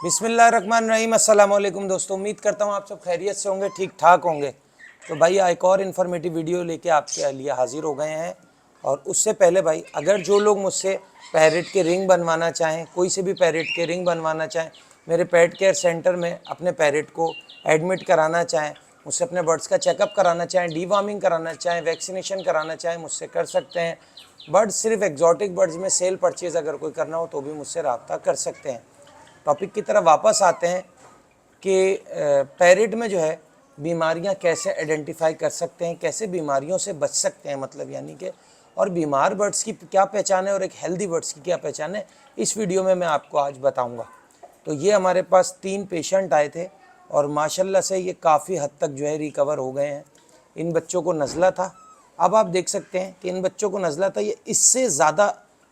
बिस्मिल्लाहिर्रहमानिर्रहीम। अस्सलाम वालेकुम दोस्तों, उम्मीद करता हूँ आप सब खैरियत से होंगे, ठीक ठाक होंगे। तो भाई एक और इन्फॉर्मेटिव वीडियो लेके आपके लिए हाजिर हो गए हैं। और उससे पहले भाई, अगर जो लोग मुझसे पैरेट के रिंग बनवाना चाहें, कोई से भी पैरेट के रिंग बनवाना चाहें, मेरे पेट केयर सेंटर में अपने पैरेट को एडमिट कराना चाहें, मुझसे अपने बर्ड्स का चेकअप कराना चाहें, डीवार्मिंग कराना चाहें, वैक्सीनेशन कराना चाहें, मुझसे कर सकते हैं। बर्ड्स सिर्फ एग्जॉटिक बर्ड्स में सेल परचेज़ अगर कोई करना हो तो भी मुझसे रब्ता कर सकते हैं। टॉपिक की तरफ वापस आते हैं कि पैरेट में जो है बीमारियां कैसे आइडेंटिफाई कर सकते हैं, कैसे बीमारियों से बच सकते हैं, मतलब यानी कि और बीमार बर्ड्स की क्या पहचान है और एक हेल्दी बर्ड्स की क्या पहचान है, इस वीडियो में मैं आपको आज बताऊंगा। तो ये हमारे पास 3 पेशेंट आए थे और माशाल्लाह से ये काफ़ी हद तक जो है रिकवर हो गए हैं। इन बच्चों को नज़ला था, अब आप देख सकते हैं कि इन बच्चों को नज़ला था, ये इससे ज़्यादा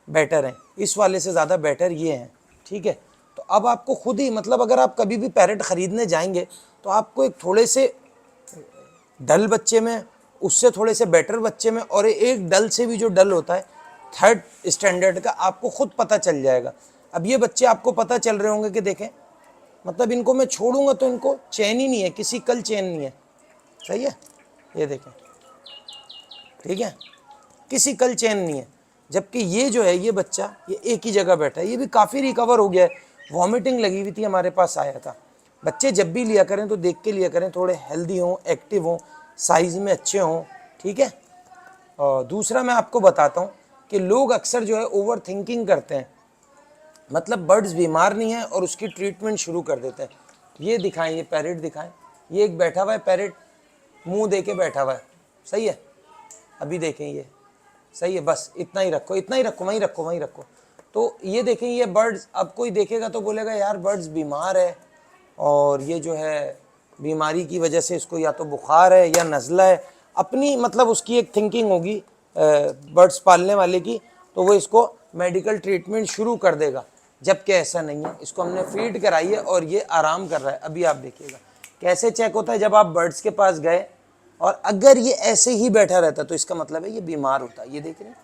बेटर हैं, इस वाले से ज़्यादा बेटर ये हैं। ठीक है, तो अब आपको खुद ही, मतलब अगर आप कभी भी पैरेट ख़रीदने जाएंगे तो आपको एक थोड़े से डल बच्चे में, उससे थोड़े से बेटर बच्चे में, और एक डल से भी जो डल होता है 3rd स्टैंडर्ड का, आपको खुद पता चल जाएगा। अब ये बच्चे आपको पता चल रहे होंगे कि देखें, मतलब इनको मैं छोड़ूंगा तो इनको चैन ही नहीं है, किसी कल चैन नहीं है। सही है, ये देखें, ठीक है, किसी कल चैन नहीं है। जबकि ये जो है, ये बच्चा ये एक ही जगह बैठा है, ये भी काफ़ी रिकवर हो गया है। वॉमिटिंग लगी हुई थी, हमारे पास आया था। बच्चे जब भी लिया करें तो देख के लिया करें, थोड़े हेल्दी हों, एक्टिव हों, साइज़ में अच्छे हों। ठीक है, और दूसरा मैं आपको बताता हूँ कि लोग अक्सर जो है ओवर थिंकिंग करते हैं, मतलब बर्ड्स बीमार नहीं है और उसकी ट्रीटमेंट शुरू कर देते हैं। ये दिखाएं, ये पैरेट दिखाएं, ये एक बैठा हुआ है पैरेट, मुंह दे के बैठा हुआ है। सही है, अभी देखें, ये सही है, बस इतना ही रखो, इतना ही रखो, वहीं रखो, वहीं रखो। तो ये देखें, ये बर्ड्स, अब कोई देखेगा तो बोलेगा यार बर्ड्स बीमार है और ये जो है बीमारी की वजह से इसको या तो बुखार है या नज़ला है। अपनी मतलब उसकी एक थिंकिंग होगी बर्ड्स पालने वाले की, तो वो इसको मेडिकल ट्रीटमेंट शुरू कर देगा। जबकि ऐसा नहीं है, इसको हमने फीड कराई है और ये आराम कर रहा है। अभी आप देखिएगा कैसे चेक होता है। जब आप बर्ड्स के पास गए और अगर ये ऐसे ही बैठा रहता तो इसका मतलब है ये बीमार होता है। ये देख रहे हैं,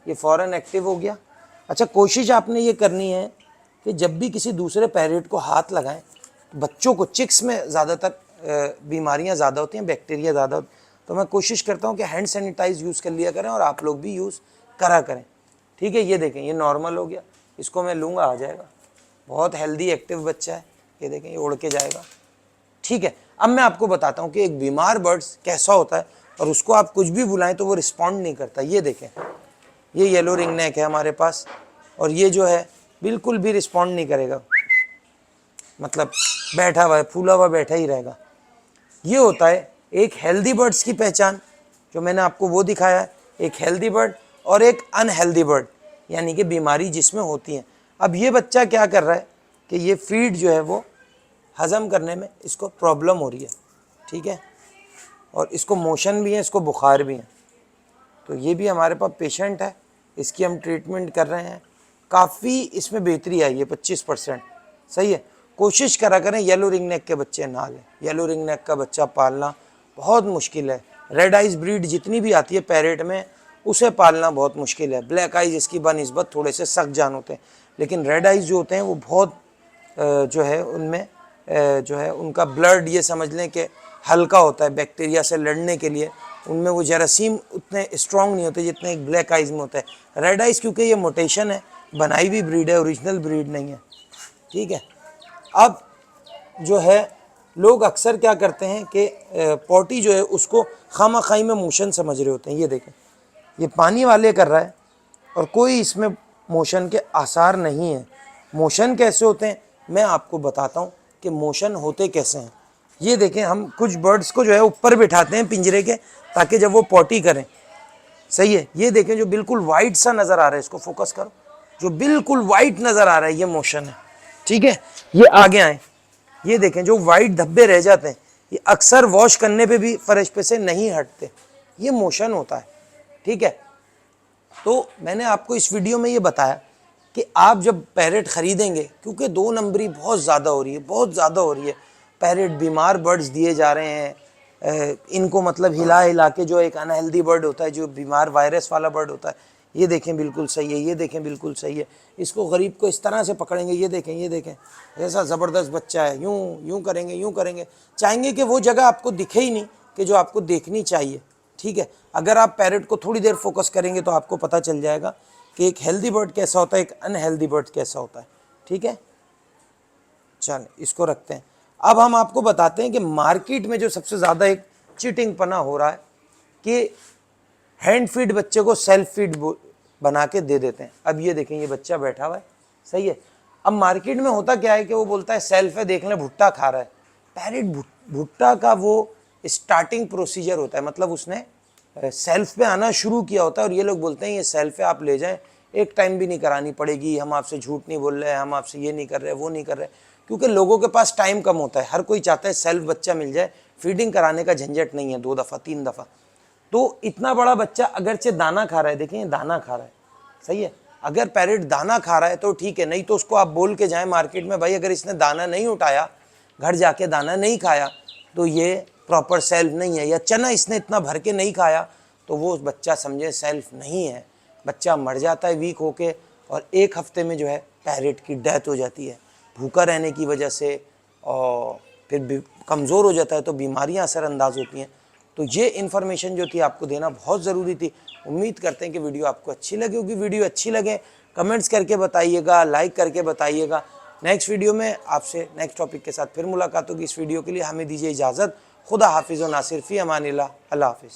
ये फ़ौरन एक्टिव हो गया। अच्छा, कोशिश आपने ये करनी है कि जब भी किसी दूसरे पैरेट को हाथ लगाएं, तो बच्चों को, चिक्स में ज़्यादातर बीमारियां ज़्यादा होती हैं, बैक्टीरिया ज़्यादा होती, तो मैं कोशिश करता हूँ कि हैंड सैनिटाइज यूज़ कर लिया करें और आप लोग भी यूज़ करा करें। ठीक है, ये देखें, ये नॉर्मल हो गया, इसको मैं लूँगा, आ जाएगा। बहुत हेल्दी एक्टिव बच्चा है, ये देखें, ये उड़ के जाएगा। ठीक है, अब मैं आपको बताता हूँ कि एक बीमार बर्ड्स कैसा होता है और उसको आप कुछ भी बुलाएं तो वो रिस्पॉन्ड नहीं करता। ये देखें, ये येलो रिंग नेक है हमारे पास और ये जो है बिल्कुल भी रिस्पॉन्ड नहीं करेगा, मतलब बैठा हुआ है, फूला हुआ बैठा ही रहेगा। ये होता है एक हेल्दी बर्ड्स की पहचान, जो मैंने आपको वो दिखाया है, एक हेल्दी बर्ड और एक अनहेल्दी बर्ड, यानी कि बीमारी जिसमें होती है। अब ये बच्चा क्या कर रहा है कि ये फीड जो है वो हज़म करने में इसको प्रॉब्लम हो रही है। ठीक है, और इसको मोशन भी है, इसको बुखार भी है। तो ये भी हमारे पास पेशेंट है, इसकी हम ट्रीटमेंट कर रहे हैं। काफ़ी इसमें बेहतरी आई है, 25%। सही है, कोशिश करा करें येलो रिंग नेक के बच्चे ना लें। येलो रिंग नेक का बच्चा पालना बहुत मुश्किल है। रेड आइज ब्रीड जितनी भी आती है पैरेट में, उसे पालना बहुत मुश्किल है। ब्लैक आइज इसकी बनिस्बत थोड़े से सख्त जान होते हैं, लेकिन रेड आइज जो होते हैं वो बहुत जो है उनमें जो है उनका ब्लड, ये समझ लें कि हल्का होता है बैक्टीरिया से लड़ने के लिए। उनमें वो जरासीम उतने स्ट्रॉन्ग नहीं होते जितने एक ब्लैक आइज में होता है। रेड आइज क्योंकि ये मोटेशन है, बनाई हुई ब्रीड है, ओरिजिनल ब्रीड नहीं है। ठीक है, अब जो है लोग अक्सर क्या करते हैं कि पॉटी जो है उसको खामाखाई में मोशन समझ रहे होते हैं। ये देखें, ये पानी वाले कर रहा है और कोई इसमें मोशन के आसार नहीं है। मोशन कैसे होते हैं मैं आपको बताता हूँ कि मोशन होते कैसे हैं। ये देखें, हम कुछ बर्ड्स को जो है ऊपर बिठाते हैं पिंजरे के, ताकि जब वो पॉटी करें। सही है, ये देखें, जो बिल्कुल वाइट सा नज़र आ रहा है, इसको फोकस करो, जो बिल्कुल वाइट नज़र आ रहा है ये मोशन है। ठीक है, ये आगे आए, ये देखें, जो वाइट धब्बे रह जाते हैं ये अक्सर वॉश करने पे भी फर्श पे से नहीं हटते, ये मोशन होता है। ठीक है, तो मैंने आपको इस वीडियो में ये बताया कि आप जब पैरेट ख़रीदेंगे, क्योंकि 2 नंबरी बहुत ज़्यादा हो रही है, बहुत ज़्यादा हो रही है। पैरेट बीमार बर्ड्स दिए जा रहे हैं, इनको मतलब हिला हिला के, जो एक अनहेल्दी बर्ड होता है, जो बीमार वायरस वाला बर्ड होता है, ये देखें बिल्कुल सही है, ये देखें बिल्कुल सही है। इसको गरीब को इस तरह से पकड़ेंगे, ये देखें, ये देखें, ऐसा ज़बरदस्त बच्चा है, यूँ यूँ करेंगे, यूँ करेंगे, चाहेंगे कि वो जगह आपको दिखे ही नहीं कि जो आपको देखनी चाहिए। ठीक है, अगर आप पैरेट को थोड़ी देर फोकस करेंगे तो आपको पता चल जाएगा कि एक हेल्दी बर्ड कैसा होता है, एक अनहेल्दी बर्ड कैसा होता है। ठीक है, चल इसको रखते हैं। अब हम आपको बताते हैं कि मार्केट में जो सबसे ज़्यादा एक चीटिंग पना हो रहा है कि हैंड फीड बच्चे को सेल्फ फीड बना के दे देते हैं। अब ये देखें, ये बच्चा बैठा हुआ है, सही है। अब मार्केट में होता क्या है कि वो बोलता है सेल्फ है, देख लें भुट्टा खा रहा है। पैरेट भुट्टा का वो स्टार्टिंग प्रोसीजर होता है, मतलब उसने सेल्फ पे आना शुरू किया होता है और ये लोग बोलते हैं ये सेल्फ है, आप ले जाएं, एक टाइम भी नहीं करानी पड़ेगी, हम आपसे झूठ नहीं बोल रहे हैं, हम आपसे ये नहीं कर रहे, वो नहीं कर रहे। क्योंकि लोगों के पास टाइम कम होता है, हर कोई चाहता है सेल्फ बच्चा मिल जाए, फीडिंग कराने का झंझट नहीं है 2 दफ़ा 3 दफ़ा। तो इतना बड़ा बच्चा अगरचे दाना खा रहा है, देखिए दाना खा रहा है, सही है। अगर पैरेट दाना खा रहा है तो ठीक है, नहीं तो उसको आप बोल के जाएं मार्केट में, भाई अगर इसने दाना नहीं उठाया, घर जाके दाना नहीं खाया तो ये प्रॉपर सेल्फ नहीं है, या चना इसने इतना भर के नहीं खाया तो वो बच्चा समझे सेल्फ नहीं है। बच्चा मर जाता है वीक होके और 1 हफ्ते में जो है पैरेट की डेथ हो जाती है, भूखा रहने की वजह से, और फिर कमज़ोर हो जाता है तो बीमारियां असरअंदाज होती हैं। तो ये इन्फॉर्मेशन जो थी आपको देना बहुत ज़रूरी थी। उम्मीद करते हैं कि वीडियो आपको अच्छी लगी होगी। वीडियो अच्छी लगे कमेंट्स करके बताइएगा, लाइक करके बताइएगा। नेक्स्ट वीडियो में आपसे नेक्स्ट टॉपिक के साथ फिर मुलाकात होगी। इस वीडियो के लिए हमें दीजिए इजाज़त। खुदा हाफिज़ व नासिर फ़ी अमानिल्लाह। अल्लाह हाफिज़।